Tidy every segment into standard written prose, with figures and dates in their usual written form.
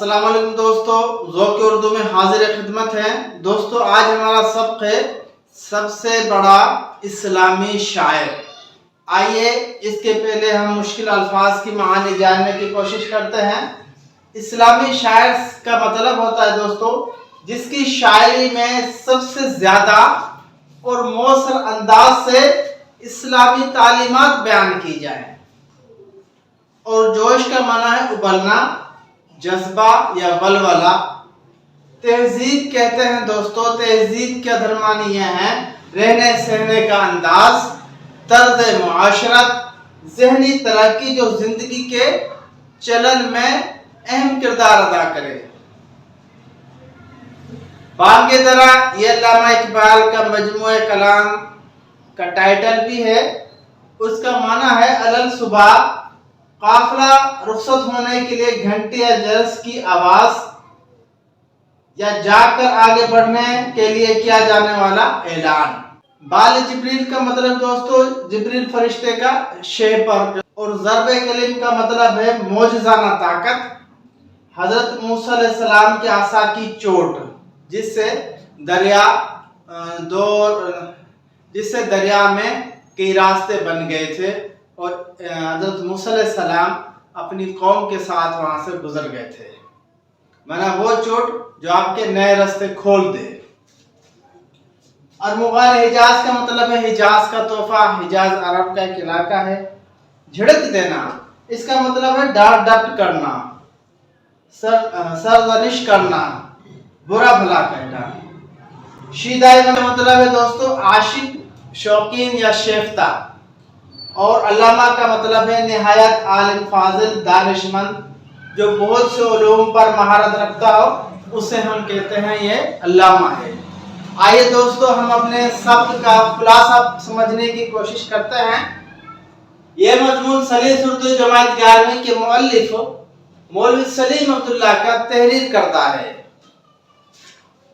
अस्सलाम वालेकुम दोस्तों, ज़ौक़ उर्दू में हाजिर खिदमत है। दोस्तों, आज हमारा सबक है सबसे बड़ा इस्लामी शायर। आइए इसके पहले हम मुश्किल अल्फाज की मानी जानने की कोशिश करते हैं। इस्लामी शायर का मतलब होता है दोस्तों, जिसकी शायरी में सबसे ज़्यादा और मौसर अंदाज से इस्लामी तालीमात बयान की जाए। और जोश का माना है उबलना, जज्बा या वलवला। तहजीब कहते हैं दोस्तों, तहजीब के दरमानी यह है रहने सहने का अंदाज, तर्ज मुआशरत, जहनी तरक्की जो जिंदगी के चलन में अहम किरदार अदा करे। बांगे दरा ये अल्लामा इकबाल का मजमूए कलाम का टाइटल भी है। उसका माना है अलल सुबह, काफिला रुखसत होने के लिए घंटे या जरस की आवाज, या जाकर आगे बढ़ने के लिए किया जाने वाला ऐलान। बाल जिब्रील का मतलब दोस्तों जिब्रील फरिश्ते का शेपर, और ज़र्बे कलीम का मतलब है मौजज़ाना ताकत। हजरत मूसा अलैहिस्सलाम के आसा की चोट, जिससे दरिया में कई रास्ते बन गए थे और हजरत मूसा अलैहिस्सलाम अपनी कौम के साथ वहां से गुजर गए थे। माना वो चोट जो आपके नए रास्ते खोल दे। और मुग़ाल हिजाज का मतलब है हिजाज का तोहफा। हिजाज अरब का एक इलाका है। झिड़क देना, इसका मतलब है डांट डपट करना, सरजनिश करना, बुरा भला कहना। शीदाई का मतलब है दोस्तों आशिक, शौकीन या शेफ्ता। और अल्लामा का मतलब है निहायत आलिम, फाजिल, दानिशमंद, जो बहुत से उलूम पर महारत रखता हो, उसे हम कहते हैं ये अल्लामा है। आइए दोस्तों, हम अपने शब्द का खुलासा समझने की कोशिश करते हैं। ये मजमून सलीस उर्दू जमात 11वीं के मुअल्लिफ मौलवी सलीम अब्दुल्ला का तहरीर करता है,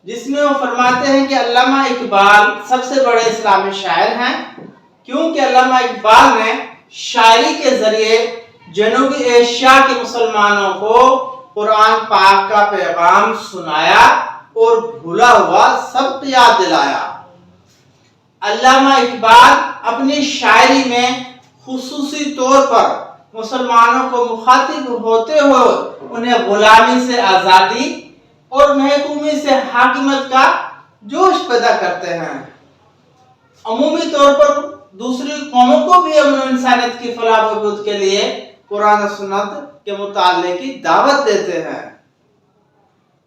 जिसमें वो फरमाते हैं कि अल्लामा इकबाल सबसे बड़े इस्लामी शायर हैं, क्योंकि अल्लामा इकबाल ने शायरी के जरिए जनूबी एशिया के मुसलमानों को कुरान पाक का पैगाम सुनाया और भूला हुआ सब याद दिलाया। अल्लामा इकबाल अपनी शायरी में खुसूसी तौर पर मुसलमानों को मुखातिब होते हुए उन्हें गुलामी से आज़ादी और महकूमी से हाकिमत का जोश पैदा करते हैं। अमूमी तौर पर दूसरी कौमों को भी अमन इंसानियत की फलाह बहबूद के लिए कुरान सुन्नत के मुताले की दावत देते हैं।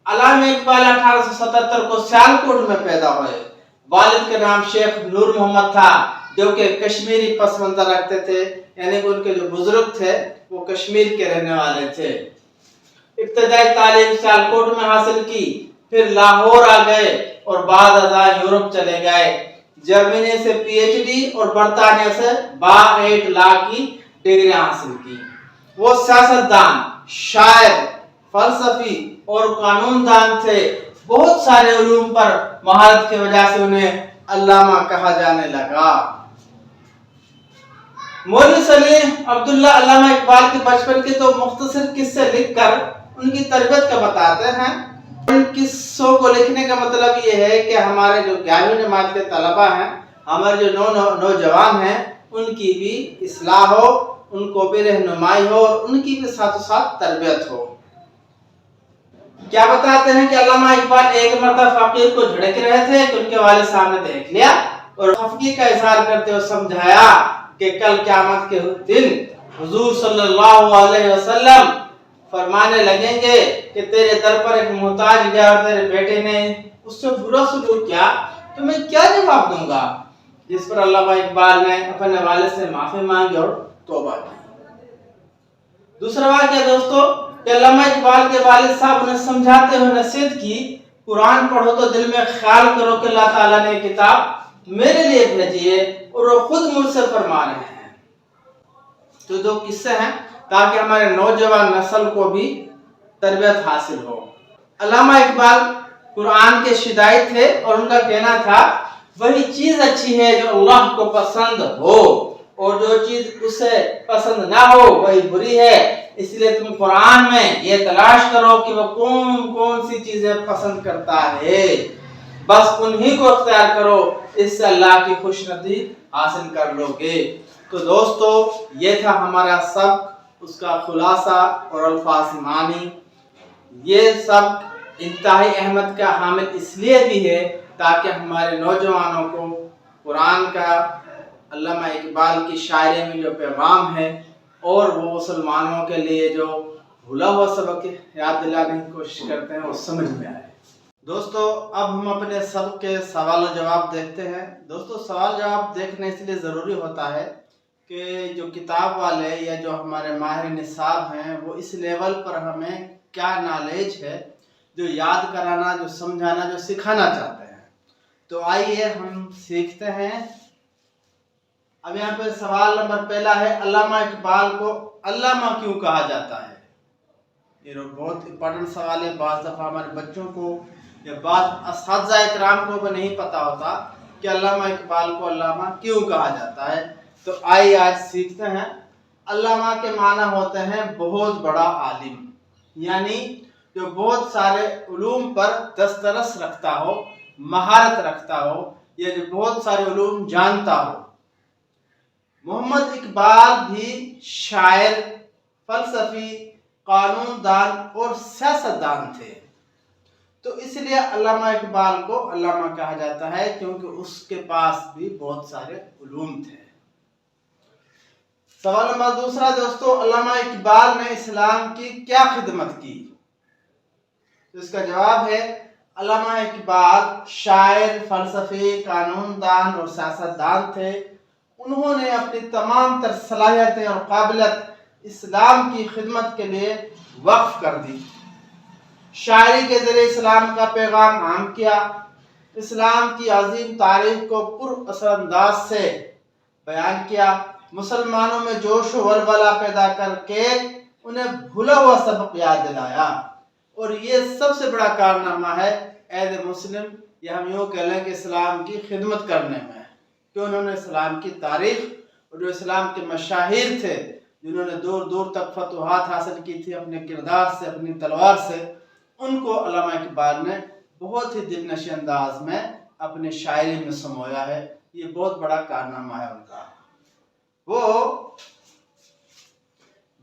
अल्लामा इकबाल 1877 को सियालकोट में पैदा हुए। वालिद का नाम शेख नूर मोहम्मद था, जो कि कश्मीरी पसमंदा रखते थे, यानी कि उनके जो बुजुर्ग थे वो कश्मीर के रहने वाले थे। इब्तदाई तालीम सियालकोट में हासिल की, फिर लाहौर आ गए और बाद अज़ां यूरोप चले गए। जर्मनी से पीएचडी और बरतानिया से बा8 लॉ की डिग्री हासिल की। वो सियासतदान, शायर, फलसफी और कानूनदान थे। बहुत सारे उलूम पर महारत की वजह से उन्हें अल्लामा कहा जाने लगा। मौलवी सलीम अब्दुल्ला अल्लामा इकबाल के बचपन के तो मुख्तसर किस्से लिखकर उनकी तरबियत का बताते हैं। इन किस्सों को लिखने का मतलब ये है कि हमारे जो 11वीं जमात के तलबा हैं, हमारे जो नौजवान हैं, उनकी भी इस्लाह हो, उनको भी रहनुमाई हो और उनकी भी साथों साथ तरबियत हो। क्या बताते हैं कि अल्लामा इकबाल एक मरतबा फकीर को झिड़क रहे थे कि उनके वालिद साहब ने देख लिया और खफगी का इजहार करते हुए समझाया कि कल क़यामत के दिन हुजूर सल्लल्लाहु अलैहि वसल्लम फरमाने लगेंगे कि तेरे दर पर एक मोहताज गया और तेरे बेटे ने उससे बुरा सलूक किया, तो मैं क्या जवाब दूंगा। जिस पर अल्लामा इकबाल ने अपने वालिद से माफी मांगी और तौबा की। दूसरा वाक़या दोस्तों, कि अल्लामा इकबाल के वालिद साहब ने समझाते हुए नसीहत की, कुरान पढ़ो तो दिल में ख्याल करो कि अल्लाह ताला ने किताब मेरे लिए भेजी है और वो खुद मुझसे फरमा रहे हैं। तो दो किस्से हैं ताकि हमारे नौजवान नस्ल को भी तरबियत हासिल हो। अल्लामा इकबाल कुरान के शिदाई थे और उनका कहना था वही चीज अच्छी है जो अल्लाह को पसंद हो, और जो चीज उसे पसंद ना हो वही बुरी है। इसलिए तुम कुरान में ये तलाश करो कि वो कौन कौन सी चीजें पसंद करता है, बस उन्हीं को अख्तियार करो, इससे अल्लाह की खुशनुदी हासिल कर लोगे। तो दोस्तों ये था हमारा सब उसका खुलासा और अल्फाज मानी। ये सब इंतहाई अहमियत का हामिल इसलिए भी है ताकि हमारे नौजवानों को कुरान का, अल्लामा इकबाल की शायरी में जो पैगाम है और वो मुसलमानों के लिए जो भूला हुआ सबक याद दिलाने की कोशिश करते हैं वो समझ में आए। दोस्तों अब हम अपने सब के सवाल जवाब देखते हैं। दोस्तों सवाल जवाब देखना इसलिए ज़रूरी होता है कि जो किताब वाले या जो हमारे माहिर निसाब हैं वो इस लेवल पर हमें क्या नॉलेज है जो याद कराना, जो समझाना, जो सिखाना चाहते हैं। तो आइए हम सीखते हैं। अब यहाँ पे सवाल नंबर पहला है, अल्लामा इकबाल को अल्लामा क्यों कहा जाता है? ये बहुत इंपॉर्टेंट सवाल है। बाज़ दफ़ा हमारे बच्चों को या बाज़ असातिज़ा इकराम को भी नहीं पता होता कि अल्लामा इकबाल को अल्लामा क्यों कहा जाता है। तो आइए आज सीखते हैं। अल्लामा के माना होते हैं बहुत बड़ा आलिम, यानी जो बहुत सारे उलूम पर दस्तरस रखता हो, महारत रखता हो, या जो बहुत सारे उलूम जानता हो। मोहम्मद इकबाल भी शायर, फलसफी, कानूनदान और सियासतदान थे। तो इसलिए अल्लामा इकबाल को अल्लामा कहा जाता है क्योंकि उसके पास भी बहुत सारे उलूम थे। सवाल नंबर दूसरा दोस्तों, अल्लामा इकबाल ने इस्लाम की क्या खिदमत की? तो इसका जवाब है, अल्लामा इकबाल शायर, फलसफी, कानूनदान और सियासतदान थे। उन्होंने अपनी तमाम तर सलाहियतें और काबिलियत इस्लाम की खिदमत के लिए वक्फ कर दी। शायरी के जरिए इस्लाम का पैगाम आम किया, इस्लाम की अजीम तारीख को पुर असरअंदाज से बयान किया, मुसलमानों में जोश व वलवला पैदा करके उन्हें भूला हुआ सबक याद दिलाया। और ये सबसे बड़ा कारनामा है एज ए मुस्लिम, या हम यूँ कह लें कि इस्लाम की खिदमत करने में, कि उन्होंने इस्लाम की तारीख और जो इस्लाम के मशाहिर थे जिन्होंने दूर दूर तक फतुहात हासिल की थी अपने किरदार से, अपनी तलवार से, उनको अल्लामा इकबाल ने बहुत ही दिलनशी अंदाज में अपनी शायरी में समोया है। ये बहुत बड़ा कारनामा है उनका। वो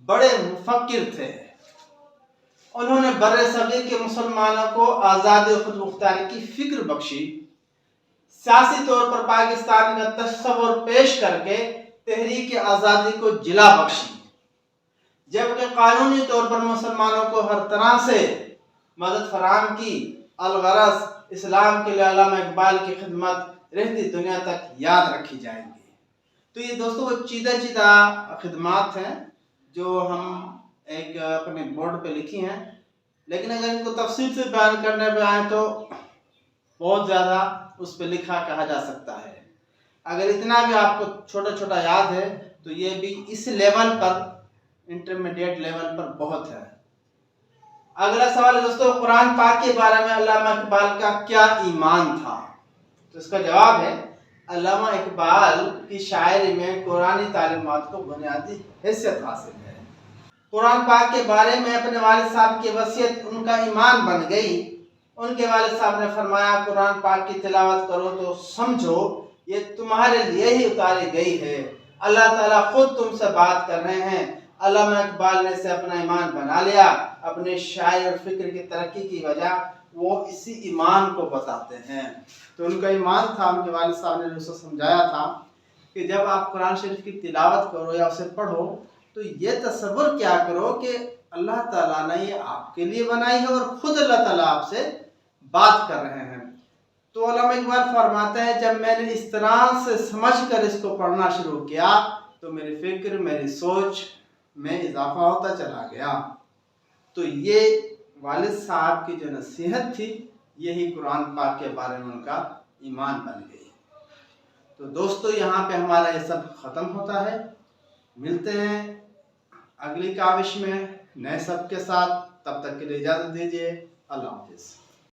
बड़े मुफक्किर थे। उन्होंने बर्रे सगीर के मुसलमानों को आज़ादी और खुद मुख्तारी की फिक्र बख्शी, सियासी तौर पर पाकिस्तान का तस्वुर पेश करके तहरीक आज़ादी को जिला बख्शी, जबकि कानूनी तौर पर मुसलमानों को हर तरह से मदद फराहम की। अलगरज इस्लाम के लिए अल्लामा इकबाल की खिदमत रहती दुनिया तक याद रखी जाएंगी। तो ये दोस्तों वो चीदा खिदमात हैं जो हम एक अपने बोर्ड पे लिखी हैं, लेकिन अगर इनको तफसील से बयान करने पे आए तो बहुत ज़्यादा उस पर लिखा कहा जा सकता है। अगर इतना भी आपको छोटा छोटा याद है तो ये भी इस लेवल पर, इंटरमीडिएट लेवल पर बहुत है। अगला सवाल है दोस्तों, कुरान पाक के बारे में अल्लामा इकबाल का क्या ईमान था? तो इसका जवाब है, अल्लामा इकबाल की शायरी में कुरानी तालीमात को बुनियादी हैसियत हासिल है। कुरान पाक के बारे में अपने वालिद साहब की वसीयत उनका ईमान बन गई। उनके वालिद साहब ने फरमाया, कुरान पाक की तिलावत करो तो समझो ये तुम्हारे लिए ही उतारी गई है, अल्लाह ताला खुद तुमसे बात कर रहे हैं। अल्लामा इकबाल ने इसे अपना ईमान बना लिया। अपने शायर और फिक्र की तरक्की की वजह वो इसी ईमान को बताते हैं। तो उनका ईमान था, उनके वालिद साहब ने उसे समझाया था कि जब आप कुरान शरीफ की तिलावत करो या उसे पढ़ो तो ये तसव्वुर क्या करो कि अल्लाह ताला ने ये आपके लिए बनाई है और खुद अल्लाह ताला आपसे बात कर रहे हैं। तो अल्लामा इकबाल फरमाते हैं, जब मैंने इस तरह से समझकर इसको पढ़ना शुरू किया तो मेरी फिक्र, मेरी सोच में इजाफा होता चला गया। तो ये वालिद साहब की जो नसीहत थी यही कुरान पाक के बारे में उनका ईमान बन गई। तो दोस्तों यहाँ पे हमारा ये सब ख़त्म होता है। मिलते हैं अगली काविश में नए सब के साथ। तब तक के लिए इजाज़त दीजिए। अल्लाह हाफ़िज़।